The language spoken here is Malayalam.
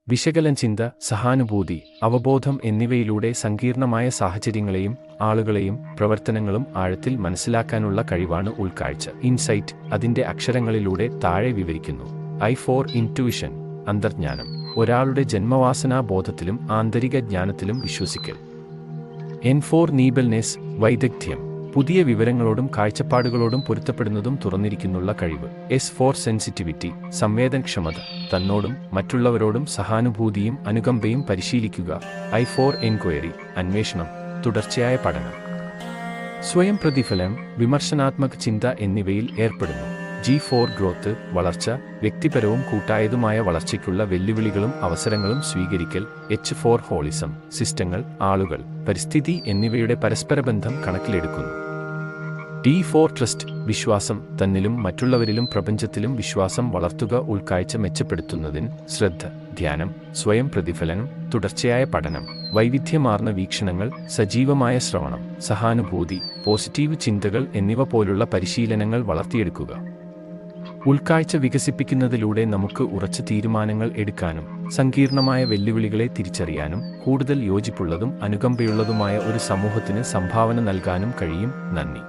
വിശകലന ചിന്ത, സഹാനുഭൂതി, അവബോധം എന്നിവയിലൂടെ സങ്കീർണമായ സാഹചര്യങ്ങളെയും ആളുകളെയും പ്രവർത്തനങ്ങളും ആഴത്തിൽ മനസ്സിലാക്കാനുള്ള കഴിവാണ് ഉൾക്കാഴ്ച. ഇൻസൈറ്റ് അതിൻ്റെ അക്ഷരങ്ങളിലൂടെ താഴെ വിവരിക്കുന്നു. I4 ഇൻറ്റ്യൂഷൻ, അന്തർജ്ഞാനം, ഒരാളുടെ ജന്മവാസനാ ബോധത്തിലും ആന്തരിക ജ്ഞാനത്തിലും വിശ്വസിക്കൽ. N4 നീബൽനെസ്, വൈദഗ്ധ്യം, പുതിയ വിവരങ്ങളോടും കാഴ്ചപ്പാടുകളോടും പൊരുത്തപ്പെടുന്നതും തുറന്നിരിക്കുന്നുള്ള കഴിവ്. S4 സെൻസിറ്റിവിറ്റി, സംവേദനക്ഷമത, തന്നോടും മറ്റുള്ളവരോടും സഹാനുഭൂതിയും അനുകമ്പയും പരിശീലിക്കുക. I4 എൻക്വയറി, അന്വേഷണം, തുടർച്ചയായ പഠനം. സ്വയം പ്രതിഫലനം, വിമർശനാത്മക ചിന്ത എന്നിവയിൽ ഏർപ്പെടുന്നു. G4 ഗ്രോത്ത്, വളർച്ച, വ്യക്തിപരവും കൂട്ടായതുമായ വളർച്ചയ്ക്കുള്ള വെല്ലുവിളികളും അവസരങ്ങളും സ്വീകരിക്കൽ. H4 ഹോളിസം, സിസ്റ്റങ്ങൾ, ആളുകൾ, പരിസ്ഥിതി എന്നിവയുടെ പരസ്പരബന്ധം കണക്കിലെടുക്കുന്നു. D4 ട്രസ്റ്റ്, വിശ്വാസം, തന്നിലും മറ്റുള്ളവരിലും പ്രപഞ്ചത്തിലും വിശ്വാസം വളർത്തുക. ഉൾക്കാഴ്ച മെച്ചപ്പെടുത്തുന്നതിന് ശ്രദ്ധ, ധ്യാനം, സ്വയം പ്രതിഫലനം, തുടർച്ചയായ പഠനം, വൈവിധ്യമാർന്ന വീക്ഷണങ്ങൾ, സജീവമായ ശ്രവണം, സഹാനുഭൂതി, പോസിറ്റീവ് ചിന്തകൾ എന്നിവ പോലുള്ള പരിശീലനങ്ങൾ വളർത്തിയെടുക്കുക. ഉൾക്കാഴ്ച വികസിപ്പിക്കുന്നതിലൂടെ നമുക്ക് ഉറച്ച തീരുമാനങ്ങൾ എടുക്കാനും സങ്കീർണമായ വെല്ലുവിളികളെ തിരിച്ചറിയാനും കൂടുതൽ യോജിപ്പുള്ളതും അനുകമ്പയുള്ളതുമായ ഒരു സമൂഹത്തിന് സംഭാവന നൽകാനും കഴിയും. നന്ദി.